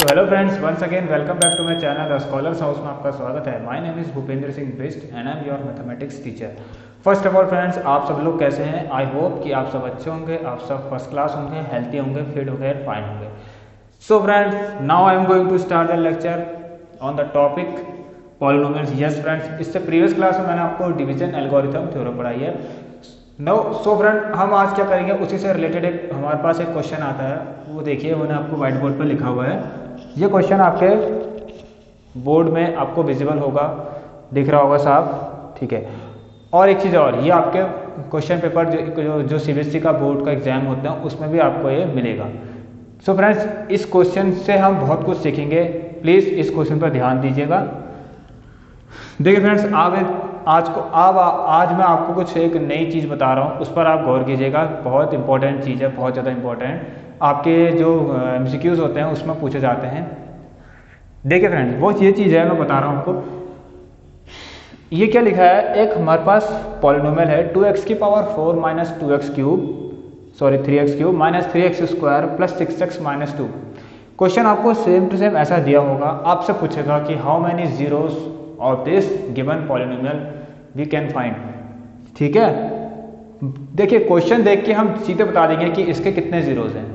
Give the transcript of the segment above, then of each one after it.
तो hello friends, once again welcome back to my channel the scholars house में आपका स्वागत है। My name is Bhupendra Singh Bisht and I am your mathematics teacher. First of all friends, आप सब लोग कैसे हैं? आई होप कि आप सब अच्छे होंगे, आप सब फर्स्ट क्लास होंगे, हेल्थी होंगे, फिट होंगे, फाइन होंगे। So friends, now I am going to start the lecture on the topic polynomials. Yes friends, इससे प्रीवियस क्लास में मैंने आपको डिवीजन एल्गोरिथम थ्योरम पढ़ाई है। नो सो फ्रेंड, हम आज क्या करेंगे, उसी से रिलेटेड एक हमारे पास एक क्वेश्चन आता है। वो देखिए, मैंने आपको व्हाइट बोर्ड पर लिखा हुआ है। ये क्वेश्चन आपके बोर्ड में आपको विजिबल होगा, दिख रहा होगा साफ, ठीक है। और एक चीज़ और, ये आपके क्वेश्चन पेपर जो सीबीएसई का बोर्ड का एग्जाम होता है उसमें भी आपको ये मिलेगा। सो फ्रेंड्स, इस क्वेश्चन से हम बहुत कुछ सीखेंगे। प्लीज़ इस क्वेश्चन पर ध्यान दीजिएगा। देखिए फ्रेंड्स, आज मैं आपको कुछ एक नई चीज़ बता रहा हूँ, उस पर आप गौर कीजिएगा। बहुत इंपॉर्टेंट चीज़ है, बहुत ज़्यादा इंपॉर्टेंट। आपके जो एमसीक्यूज होते हैं उसमें पूछे जाते हैं। देखिए फ्रेंड्स, वो ये चीज़ है, मैं बता रहा हूँ आपको। ये क्या लिखा है, एक हमारे पास पॉलिनोमियल है 2x की power 4 minus 2x cube, sorry 3x cube minus 3x square plus 6x minus 2। Question आपको सेम टू सेम ऐसा दिया होगा। आपसे पूछेगा कि how many zeros of this given polynomial we can find. ठीक है, देखिए क्वेश्चन देख के हम सीधे बता देंगे कि इसके कितने जीरोस हैं।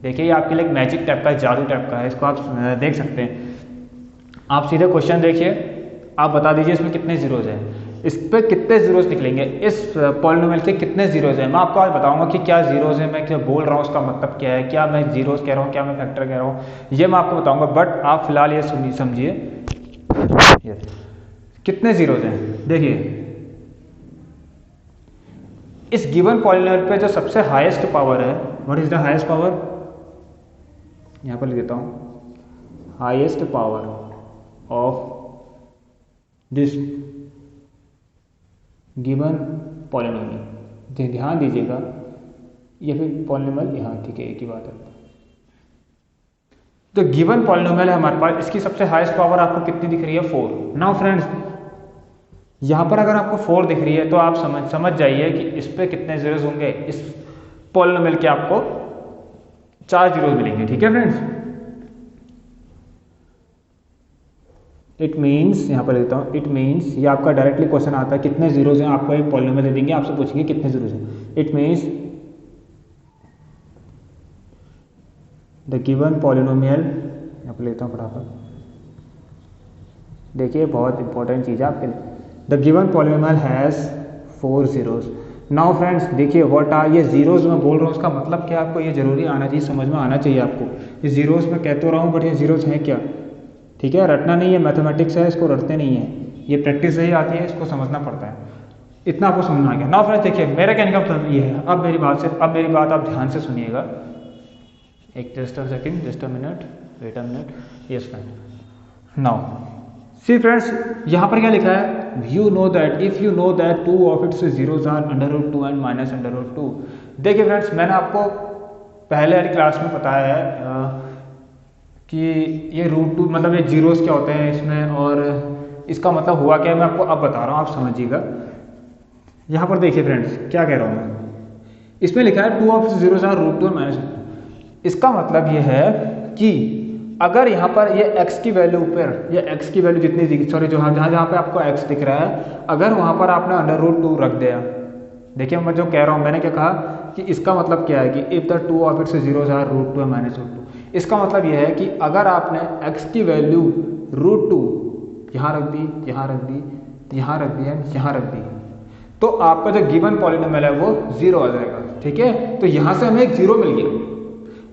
देखिए, ये आपके लिए एक मैजिक टाइप का, जादू टाइप का है, इसको आप देख सकते हैं। आप सीधे क्वेश्चन देखिए, आप बता दीजिए इसमें कितने जीरोस हैं, इस पर कितने जीरोस निकलेंगे, इस पॉलिनोमियल के कितने जीरोस हैं। मैं आपको आज बताऊंगा कि क्या जीरोस हैं, मैं क्या बोल रहा हूँ उसका मतलब क्या है, क्या मैं जीरोस कह रहा हूँ, क्या मैं फैक्टर कह रहा हूँ, ये मैं आपको बताऊंगा। बट आप फिलहाल ये सुनिए, समझिए कितने जीरोस हैं। देखिए, इस गिवन पॉलिनोमियल पे जो सबसे हाईएस्ट पावर है, what is the highest power, यहां पर लिख देता हूं, highest power of this given polynomial. ध्यान दीजिएगा, ये फिर पॉलिनोमियल यहाँ, ठीक है, एक ही बात है। तो गिवन पॉलिनोमियल है हमारे पास, इसकी सबसे हाईएस्ट पावर आपको कितनी दिख रही है, 4। नाउ फ्रेंड्स, यहां पर अगर आपको 4 दिख रही है तो आप समझ जाइए कि इस पे कितने जीरोस होंगे। इस पॉलिनोमियल के आपको 4 जीरोस मिलेंगे। ठीक है फ्रेंड्स, इट मीन्स, यहां पर लिखता हूं, इट मीन्स, ये आपका डायरेक्टली क्वेश्चन आता है कितने जीरोस हैं, आपको एक पॉलिनोमियल दे देंगे, आपसे पूछेंगे कितने जीरोस हैं। It means the given polynomial, यहां पर लेता हूं फटाफट, देखिए बहुत इंपॉर्टेंट चीज है आपके लिए। The given polynomial has 4 zeros. Now friends, देखिए व्हाट आर ये जीरोस मैं बोल रहा हूँ, उसका मतलब क्या, आपको ये जरूरी आना चाहिए, समझ में आना चाहिए आपको। ये जीरोस मैं कहते रहा हूँ, बट ये जीरोस हैं क्या, ठीक है। रटना नहीं है, मैथमेटिक्स है, इसको रटते नहीं है, ये प्रैक्टिस से ही आती है, इसको समझना पड़ता है। इतना आपको समझ में आ गया। नाउ फ्रेंड्स, देखिए मेरा कहने का मतलब ये है, अब मेरी बात आप ध्यान से सुनिएगा। एक just a second, just a minute, wait a minute, yes friend. Now see friends, यहाँ पर क्या लिखा है, you know that if you know that 2 of its zeros are √2 and minus √2। देखिए फ्रेंड्स, मैंने आपको पहले वाली क्लास में बताया है कि ये √2 मतलब ये जीरोस क्या होते हैं इसमें, और इसका मतलब हुआ क्या है, मैं आपको अब बता रहा हूँ, आप समझिएगा। यहाँ पर देखिए फ्रेंड्स, क्या कह रहा हूँ मैं, इसमें लिखा है 2 of its zeros are √2 and minus. इसका मतलब ये है कि अगर यहाँ पर ये x की वैल्यू ऊपर, ये x की वैल्यू जितनी दिख, सॉरी जहाँ पे आपको x दिख रहा है, अगर वहाँ पर आपने √2 रख दिया, देखिए मैं जो कह रहा हूँ, मैंने क्या कहा कि इसका मतलब क्या है कि if the 2 of its zeros are √2 minus √2। इसका मतलब यह है कि अगर आपने x की वैल्यू √2 यहाँ रख दी, यहाँ रख दी, यहाँ रख दी, यहाँ रख दी, तो आपका जो गिवन पॉलिनोमियल है वो 0 आ जाएगा। ठीक है, तो यहाँ से हमें एक 0 मिल गया,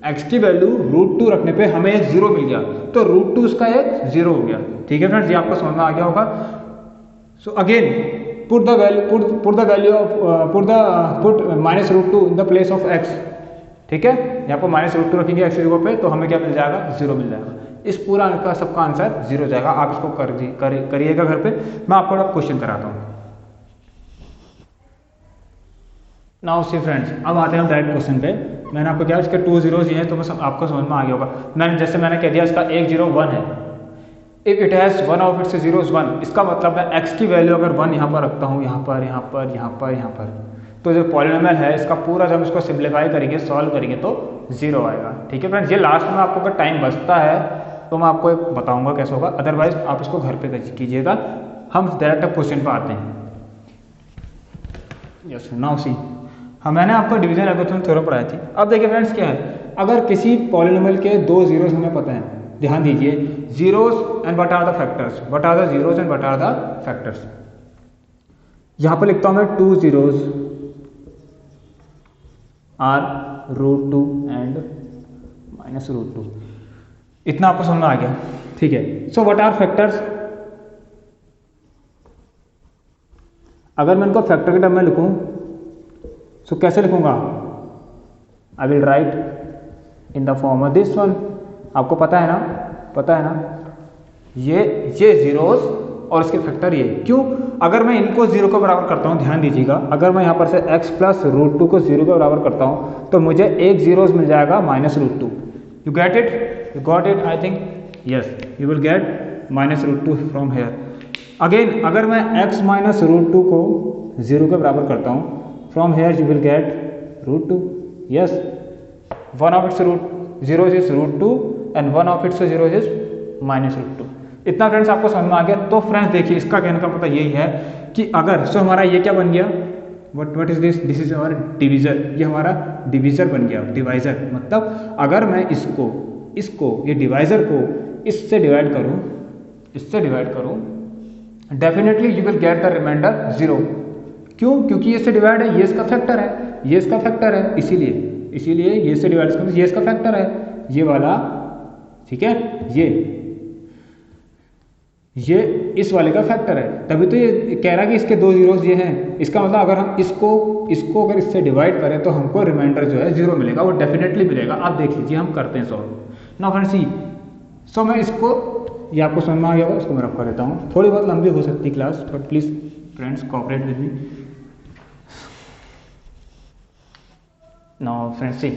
x की वैल्यू √2 रखने पे हमें एक 0 मिल गया, तो √2 उसका एक 0 हो गया। ठीक है फ्रेंड्स, ये आपको समझ में आ गया होगा। So again put the value of put minus √2 in the place of x। ठीक है, यहाँ पर माइनस √2 रखेंगे x की जगह पे, तो हमें क्या मिल जाएगा, 0 मिल जाएगा। इस पूरा का सबका आंसर 0 हो जाएगा। आप इसको करिएगा घर पे, मैं आपको क्वेश्चन कराता हूँ। नाउ सी फ्रेंड्स, अब आते हैं हम डायरेक्ट क्वेश्चन पे। मैंने आपको क्या, इसके 2 जीरोस हैं, तो आपको समझ में आ गया होगा। जैसे मैंने कह दिया इसका 1 0 1 है, if it has 1 of its zeros 1, इसका मतलब मैं x की वैल्यू अगर 1 यहाँ पर रखता हूँ, यहाँ पर, यहाँ पर, यहाँ पर, यहाँ पर, तो जो पॉलिनोमियल है इसका पूरा जब इसको सिंप्लीफाई करेंगे, सॉल्व करेंगे, तो 0 आएगा। ठीक है फ्रेंड्स, ये लास्ट में आपको अगर टाइम बचता है तो मैं आपको एक बताऊंगा कैसे होगा, अदरवाइज आप इसको घर पे कीजिएगा। हम डायरेक्ट क्वेश्चन पर आते हैं। यस नाउ सी, मैंने आपको डिवीजन एल्गोरिथम थ्योरम पढ़ाई थी। अब देखिए फ्रेंड्स क्या है, अगर किसी पॉलिनोमियल के दो जीरोस हमें पता है, ध्यान दीजिए, zeros and what are the factors, what are the zeros and what are the factors. यहां पर लिखता हूं मैं 2 जीरोस आर √2 एंड -√2। इतना आपको समझ में आ गया, ठीक है। सो व्हाट आर फैक्टर्स, अगर मैं इनको फैक्टर के टर्म में लिखूं सो कैसे लिखूंगा, I will write in the form of this one. आपको पता है ना, पता है ना, ये जीरोस और इसके फैक्टर ये, क्यों, अगर मैं इनको जीरो के बराबर करता हूँ, ध्यान दीजिएगा, अगर मैं यहाँ पर से x प्लस √2 को जीरो के बराबर करता हूँ तो मुझे एक जीरोस मिल जाएगा -√2। You get it, you got it, I think yes, you will gate -√2 from here. Again अगर मैं x माइनस √2 को जीरो के बराबर करता हूँ, from here you will gate √2। Yes, one of its zeros is √2 and one of its zeros is -√2। इतना friends आपको समझ में आ गया। तो फ्रेंड्स देखिए, इसका कहने का मतलब यही है कि अगर सो हमारा ये क्या बन गया, what is this, this is our divisor, ये हमारा डिवीजर बन गया, डिवाइजर। मतलब अगर मैं इसको ये डिवाइजर को इससे डिवाइड करूं, definitely you will get the remainder 0। क्यों, क्योंकि ये इससे डिवाइड है, ये इसका फैक्टर है, ये इसका फैक्टर है, इसीलिए ये इससे डिवाइड करना, ये इसका फैक्टर है, ये वाला, ठीक है, ये इस वाले का फैक्टर है। तभी तो ये कह रहा है कि इसके दो जीरोस ये हैं। इसका मतलब अगर हम इसको अगर इससे डिवाइड करें तो हमको रिमाइंडर जो है 0 मिलेगा, वो डेफिनेटली मिलेगा। आप देख लीजिए, हम करते हैं सॉल्व नाउ फ्रेंड्स। सी सो मैं इसको, ये आपको समझ में आ गया होगा, इसको मैं रफ कर देता हूँ। थोड़ी बहुत लंबी हो सकती है class, but please friends cooperate with me. Now friends see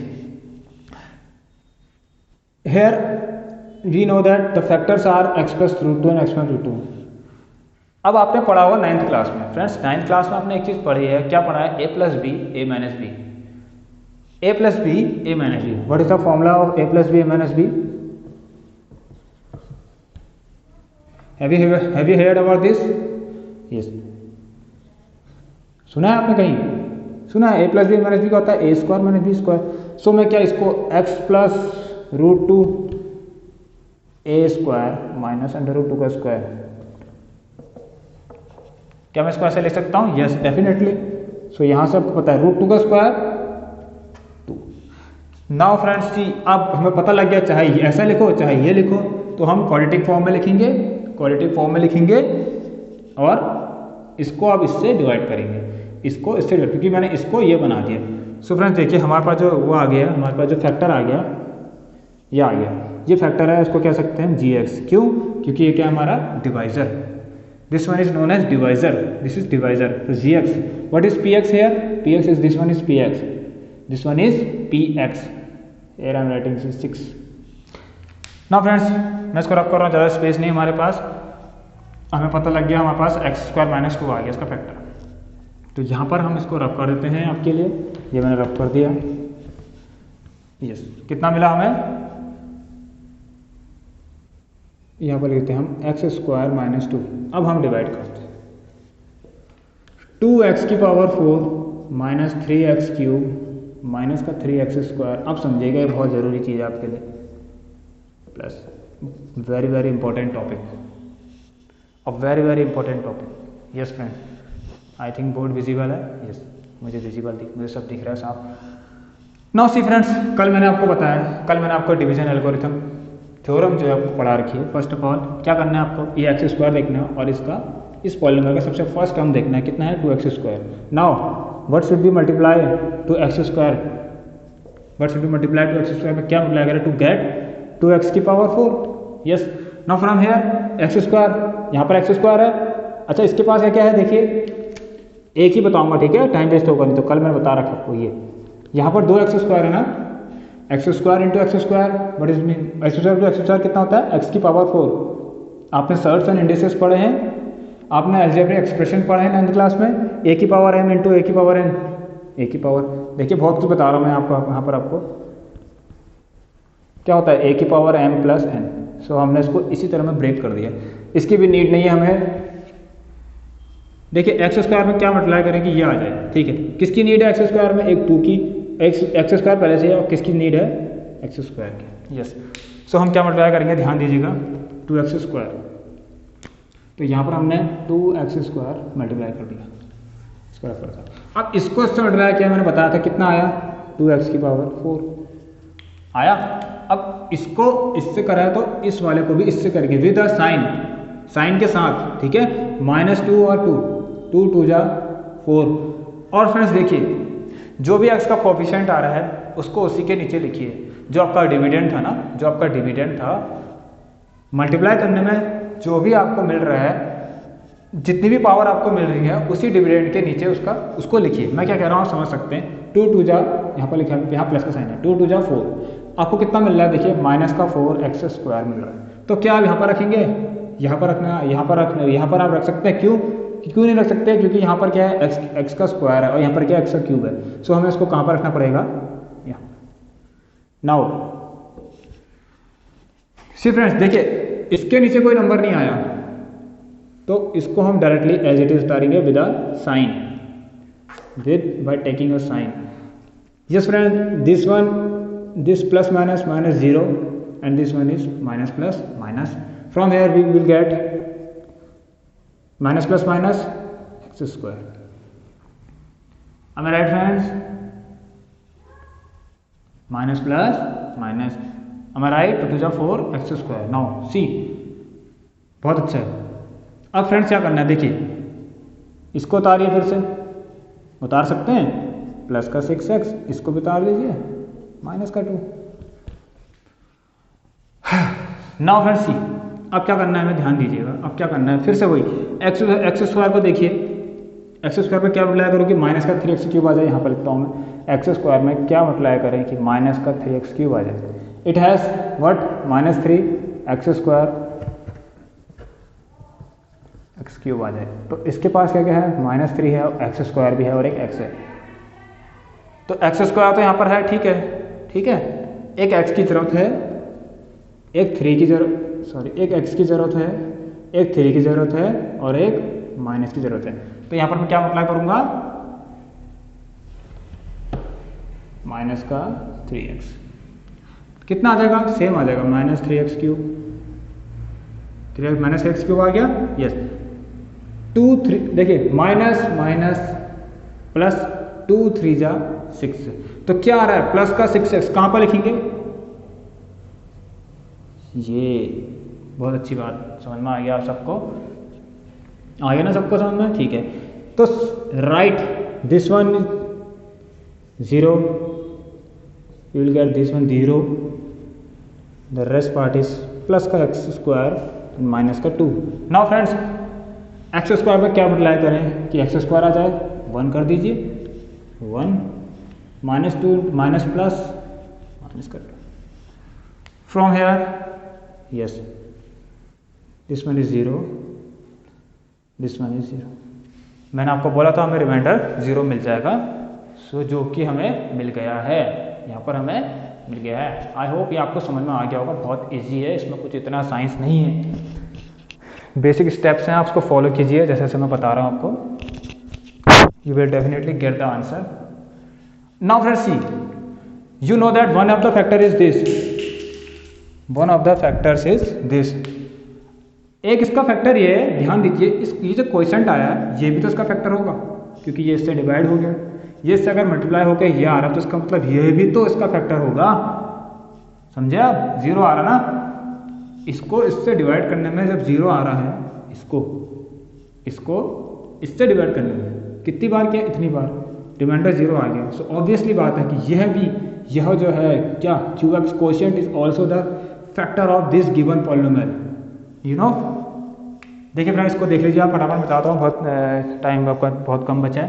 here we know that the factors are x plus √2 and x minus √2। अब आपने पढ़ा होगा 9th क्लास में, फ्रेंड्स 9th क्लास में आपने एक चीज पढ़ी है, क्या पढ़ा है, a plus b a minus b, a plus b a minus b। what is the formula of a plus b a minus b? have you heard about this? yes, सुना है आपने कहीं, सुना है a plus b minus b का होता है a square minus b square. So मैं क्या इसको x plus √2 a square minus √2 का स्क्वायर, क्या मैं इसको ऐसे लिख सकता हूं? Yes definitely. सो यहां से आपको पता है √2 का स्क्वायर 2। नाउ फ्रेंड्स सी, अब हमें पता लग गया, चाहे ऐसा लिखो चाहे ये लिखो, तो हम क्वाड्रेटिक फॉर्म में लिखेंगे, और इसको अब इससे डिवाइड करेंगे, इसको इससे डिवाइड, क्योंकि मैंने इसको ये बना दिया। सो फ्रेंड्स देखिए, हमारे पास जो वो आ गया, हमारे पास जो फैक्टर आ गया, ये आ गया, ये फैक्टर है, इसको कह सकते हैं gx। क्यों, क्योंकि ये क्या है, हमारा divisor. This one is known as divisor, this is divisor. तो gx, what is px here, px is this one is px, this one is px। here I am writing 6। Now friends मैं इसको रख कर रहा हूँ, ज़्यादा space नहीं हमारे पास, हमें पता लग गया हमारे पास x स्क्वायर माइनस 2 आ गया इसका फैक्टर। तो यहाँ पर हम इसको रफ कर देते हैं आपके लिए, ये मैंने रफ कर दिया। यस, कितना मिला हमें, यहाँ पर लिखते हैं हम x स्क्वायर माइनस 2। अब हम डिवाइड करते हैं, 2x की power 4 minus 3x cube minus का 3x स्क्वायर। अब समझिएगा, ये बहुत ज़रूरी चीज़ है आपके लिए, plus very very important topic, a very very important topic. Yes friend, I think board visible है, यस मुझे विजिबल मुझे सब दिख रहा है साहब। नाउ सी फ्रेंड्स, कल मैंने आपको बताया, कल मैंने आपको डिवीजन एल्गोरिथम थ्योरम जो है आपको पढ़ा रखी है। फर्स्ट ऑफ ऑल क्या करना है आपको, ये x स्क्वायर देखना है और इसका इस पॉलिनोमियल का सबसे फर्स्ट टर्म देखना है, कितना है 2x square. Now what should be multiply two x square, what should be multiply two x square में क्या मल्टीप्लाई करें, टू गेट 2x की power 4। Yes, now from here x square, यहाँ पर x स्क्वायर है। अच्छा, इसके पास है क्या है, देखिए एक ही बताऊंगा, ठीक है, टाइम वेस्ट होगा नहीं, तो कल मैंने बता रखा आपको। ये यहाँ पर 2x स्क्वायर है ना, x square into x square, what is mean, x square to x square कितना होता है, x की पावर 4। आपने सर्ट्स एंड इंडिसेस पढ़े हैं, आपने अलजेब्रिक एक्सप्रेशन पढ़े हैं 9th क्लास में, a की पावर m इंटू a की पावर n, a की पावर, देखिए बहुत कुछ बता रहा हूँ मैं आपको, यहाँ पर आपको क्या होता है a की पावर m प्लस n। सो हमने इसको इसी तरह में ब्रेक कर दिया, इसकी भी नीड नहीं है हमें। देखिए एक्स स्क्वायर में क्या मल्टीप्लाई करें कि ये आ जाए, ठीक है। किसकी नीड है एक्स स्क्वायर में? एक 2 की, एक्स स्क्वायर पहले से है, और किसकी नीड है? एक्स स्क्वायर की, यस। सो हम क्या मल्टीप्लाई करेंगे, ध्यान दीजिएगा, 2x स्क्वायर। तो यहाँ पर हमने 2x स्क्वायर मल्टीप्लाई कर दिया, इसको रेफर कर। अब इसको इससे मल्टीप्लाई किया, मैंने बताया था कितना आया, 2x की पावर 4 आया। अब इसको इससे करा है तो इस वाले को भी इससे करके विद अ साइन के साथ, ठीक है, -2 और 2 2 जा 4। और फ्रेंड्स देखिए, जो भी x का कोफिशिएंट आ रहा है उसको उसी के नीचे लिखिए। जो आपका डिविडेंड था ना, जो आपका डिविडेंड था, मल्टीप्लाई करने में जो भी आपको मिल रहा है, जितनी भी पावर आपको मिल रही है, उसी डिविडेंड के नीचे उसको लिखिए। मैं क्या कह रहा हूँ समझ सकते हैं। 2 2 जा, यहाँ पर लिखा है, यहाँ प्लस का साइन है, 2 2 जा 4। आपको कितना मिल रहा है? देखिए -4x स्क्वायर मिल रहा है। तो क्या आप यहाँ पर रखेंगे? यहाँ पर रखना, यहाँ पर रखना, यहाँ पर आप रख सकते हैं। क्यों नहीं रख सकते? क्योंकि यहाँ पर क्या है, x का स्क्वायर है और यहाँ पर क्या है, x का क्यूब है। सो हमें इसको कहाँ पर रखना पड़ेगा? यहाँ। नाउ सी फ्रेंड्स, देखिए इसके नीचे कोई नंबर नहीं आया, तो इसको हम डायरेक्टली एज इट इज उतारेंगे with a sign, by taking a sign. Yes friend, this plus minus 0 and this one is minus plus minus. From here we will get minus plus minus x square. Am I right friends? Minus plus minus, am I right? 2 to 4 x square. Now see, बहुत अच्छा है। अब friends क्या करना है, देखिए इसको उतारिए, फिर से उतार सकते हैं, प्लस का 6x, इसको भी उतार दीजिए, माइनस का 2। नाउ फ्रेंड्स सी, अब क्या करना है, हमें ध्यान दीजिएगा। अब क्या करना है, फिर से वही एक्स स्क्वायर को देखिए, एक्स स्क्वायर में क्या मल्टीप्लाई करो कि माइनस का 3x क्यूब आ जाए। यहाँ पर लिखता हूँ मैं, एक्स स्क्वायर में क्या मल्टीप्लाई करें कि माइनस का 3x क्यूब आ जाए। It has what, -3x square x cube आ जाए। तो इसके पास क्या क्या है, -3 है, एक्स स्क्वायर भी है और एक x है। तो एक्स स्क्वायर तो यहाँ पर है, ठीक है, ठीक है। एक x की जरूरत है, एक 3 की जरूरत, सॉरी, एक x की जरूरत है, एक 3 की जरूरत है और एक माइनस की जरूरत है। तो यहाँ पर मैं क्या अप्लाई करूंगा, माइनस का 3x, कितना आ जाएगा, सेम आ जाएगा, -3x cube, 3x minus x cube आ गया, यस। 2 3, देखिए माइनस माइनस प्लस 2 3 जा 6, तो क्या आ रहा है, प्लस का 6x। कहाँ पर लिखेंगे, ये बहुत अच्छी बात, समझ में आ गया सबको, आ गया ना सबको समझ में, ठीक है। तो right this one 0, you will get this one 0, the rest part is plus का x स्क्वायर माइनस का 2। नाउ फ्रेंड्स, एक्स स्क्वायर में क्या मल्टीप्लाई करें कि एक्स स्क्वायर आ जाए, 1 कर दीजिए, 1 -2 माइनस प्लस माइनस कर 2। From here, yes, this one is 0, this one is 0। मैंने आपको बोला था हमें रिमाइंडर 0 मिल जाएगा, सो जो कि हमें मिल गया है, यहाँ पर हमें मिल गया है। आई होप ये आपको समझ में आ गया होगा, बहुत इजी है, इसमें कुछ इतना साइंस नहीं है, बेसिक स्टेप्स हैं, आप उसको फॉलो कीजिए जैसे जैसे मैं बता रहा हूँ आपको, you will definitely get the answer. Now friends see, you know that one of the factor is this, one of the factors is this। एक इसका फैक्टर ये है, ध्यान दीजिए, ये जो क्वेश्चन आया है ये भी तो इसका फैक्टर होगा, क्योंकि ये इससे डिवाइड हो गया, ये इससे अगर मल्टीप्लाई होकर ये आ रहा है तो इसका मतलब ये भी तो इसका फैक्टर होगा, समझे आप, 0 आ रहा ना, इसको इससे डिवाइड करने में जब 0 आ रहा है, इसको इससे डिवाइड करने में कितनी बार किया, इतनी बार, रिमाइंडर 0 आ गया। सो ऑब्वियसली बात है कि यह जो है क्या, QX quotient is also the factor of this given polynomial, you know. देखिए फ्रेंड्स, इसको देख लीजिए आप, फटाफट बताता हूँ, बहुत टाइम आपका बहुत कम बचा है,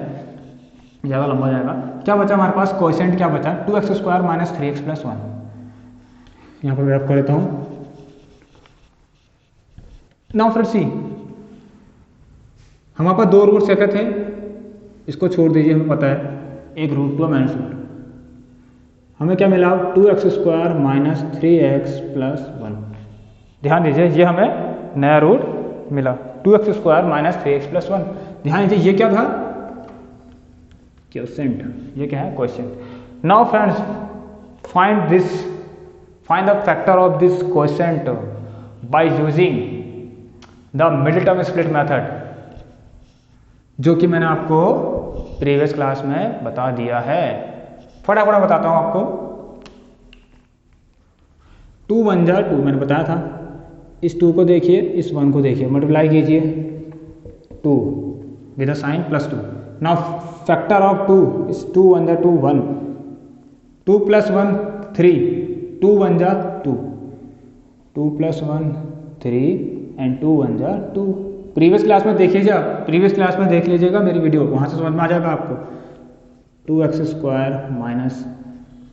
ज़्यादा लंबा जाएगा। क्या बचा हमारे पास, क्वोशिएंट क्या बचा, 2x square minus 3x plus 1। यहाँ पर रख कर लेता हूँ। नाउ फ्रेंड्स सी, हमारे पास 2 रूट सेकंड थे, इसको छोड़ दीजिए, हमें पता है एक रूट 2 माइनस रूट, हमें क्या मिला, 2x square minus 3x plus 1। ध्यान दीजिए ये हमें नया रूट मिला 2x² माइनस 3x प्लस 1। ध्यान दीजिए ये क्या था, क्वोशिएंट, ये क्या है quotient. Now friends find the factor of this quotient by using the middle term split method, जो कि मैंने आपको प्रीवियस क्लास में बता दिया है। फटाफट बताता हूं आपको। 2 1 जा 2 मैंने बताया था, इस 2 को देखिए, इस 1 को देखिए, मल्टीप्लाई कीजिए 2 with a sign +2। Now factor of 2 इस 2 1 जा 2 1, 2 + 1 3, 2 1 जा 2, 2 + 1 3 एंड 2 1 जा 2। प्रीवियस क्लास में देख लीजिए, प्रीवियस क्लास में देख लीजिएगा मेरी वीडियो, वहां से समझ में आ जाएगा आपको। 2x² minus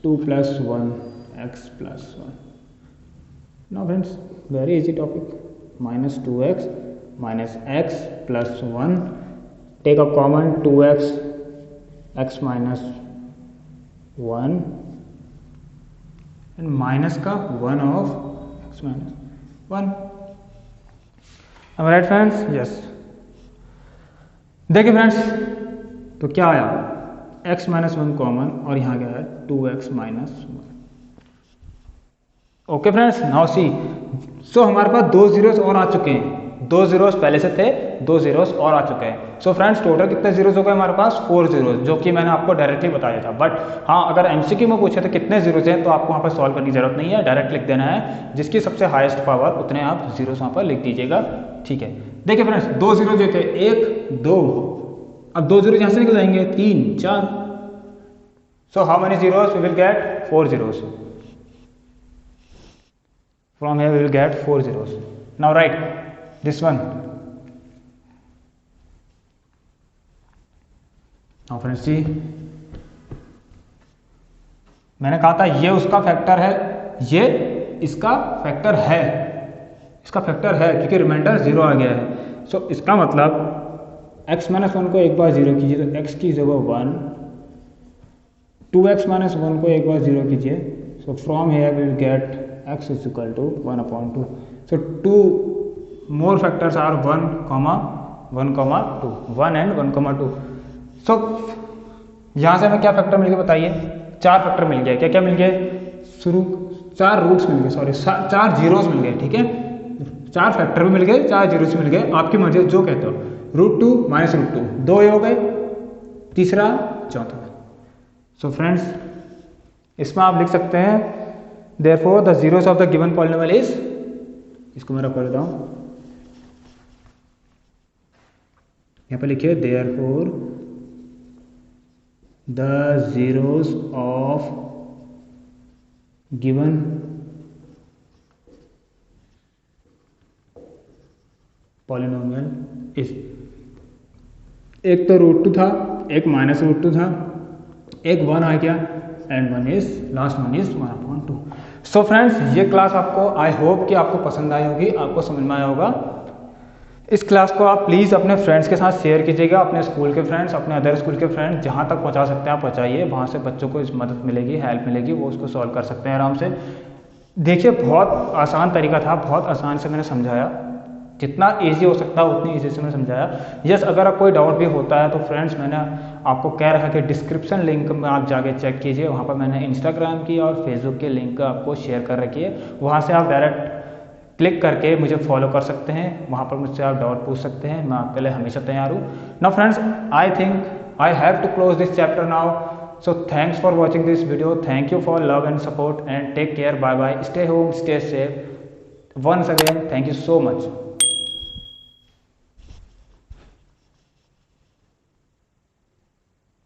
2 + 1x + 1। Now friends very easy topic, -2x minus x plus 1, take a common 2x, x minus 1 and minus का 1 of x minus 1। Am I right friends? Yes। देखिए फ्रेंड्स तो क्या आया, x minus 1 कॉमन और यहाँ क्या है 2x minus 1। Okay friends, now see, so हमारे पास 2 जीरोस और आ चुके हैं, 2 जीरोस पहले से थे, 2 जीरोस और आ चुके हैं। सो फ्रेंड्स टोटल कितने जीरोस हो गए हमारे पास, 4 जीरोस, जो कि मैंने आपको डायरेक्टली बताया था। बट हाँ, अगर एमसीक्यू में पूछे तो कितने जीरोस हैं, तो आपको वहाँ पर सॉल्व करने की जरूरत नहीं है, डायरेक्ट लिख देना है, जिसकी सबसे हाईएस्ट पावर उतने आप जीरोस वहाँ पर लिख दीजिएगा। ठीक है, देखिए फ्रेंड्स 2 जीरो जो थे 1 2, अब 2 जीरो यहाँ से निकल जाएंगे 3 4। So how many zeros we will get, 4 zeros. From here we will get 4 zeros. Now write this one. Now friends see, मैंने कहा था ये उसका फैक्टर है, ये इसका फैक्टर है, इसका फैक्टर है क्योंकि रिमाइंडर 0 आ गया है। सो इसका मतलब x - 1 को एक बार 0 कीजिए तो x की जगह 1, 2x - 1 को एक बार 0 कीजिए, so from here we will get x is equal to 1/2। So 2 more factors are 1, 1, 2, 1 and 1, 2। So यहाँ से हमें क्या फैक्टर मिल गए बताइए, 4 फैक्टर मिल गए। क्या क्या मिल गए, शुरू 4 रूट्स मिल गए, सॉरी 4 जीरोस मिल गए। ठीक है, 4 फैक्टर भी मिल गए, 4 जीरोस मिल गए, आपकी मर्जी जो कहते हो। √2 - √2 2 हो गए, तीसरा चौथा। सो फ्रेंड्स इसमें आप लिख सकते हैं therefore the zeros of the given polynomial is, इसको मैं रख देता हूं, यहां पर लिखिए therefore the zeros of given polynomial is, एक तो √2 था, एक -√2 था, एक 1 आ गया and last one is 1/2। So friends ये क्लास आपको, आई होप कि आपको पसंद आई होगी, आपको समझ में आया होगा। इस क्लास को आप प्लीज़ अपने फ्रेंड्स के साथ शेयर कीजिएगा, अपने स्कूल के फ्रेंड्स, अपने अदर स्कूल के फ्रेंड्स, जहाँ तक पहुँचा सकते हैं आप पहुँचाइए, वहाँ से बच्चों को इस मदद मिलेगी, हेल्प मिलेगी, वो उसको सॉल्व कर सकते हैं आराम से। देखिए बहुत आसान तरीका था, बहुत आसान से मैंने समझाया, जितना ईजी हो सकता है उतनी ईजी से मैंने समझाया। यस, अगर आप कोई डाउट भी होता है तो फ्रेंड्स मैंने आपको कह रहा है कि डिस्क्रिप्शन लिंक में आप जाके चेक कीजिए, वहाँ पर मैंने इंस्टाग्राम की और फेसबुक के लिंक आपको शेयर कर रखी है, वहाँ से आप डायरेक्ट क्लिक करके मुझे फॉलो कर सकते हैं, वहाँ पर मुझसे आप डाउट पूछ सकते हैं, मैं आपके लिए हमेशा तैयार हूँ। Now friends I think I have to close this chapter now. So thanks for watching this video. Thank you for love and support and take care. Bye bye. Stay home, stay safe. Once again, thank you so much.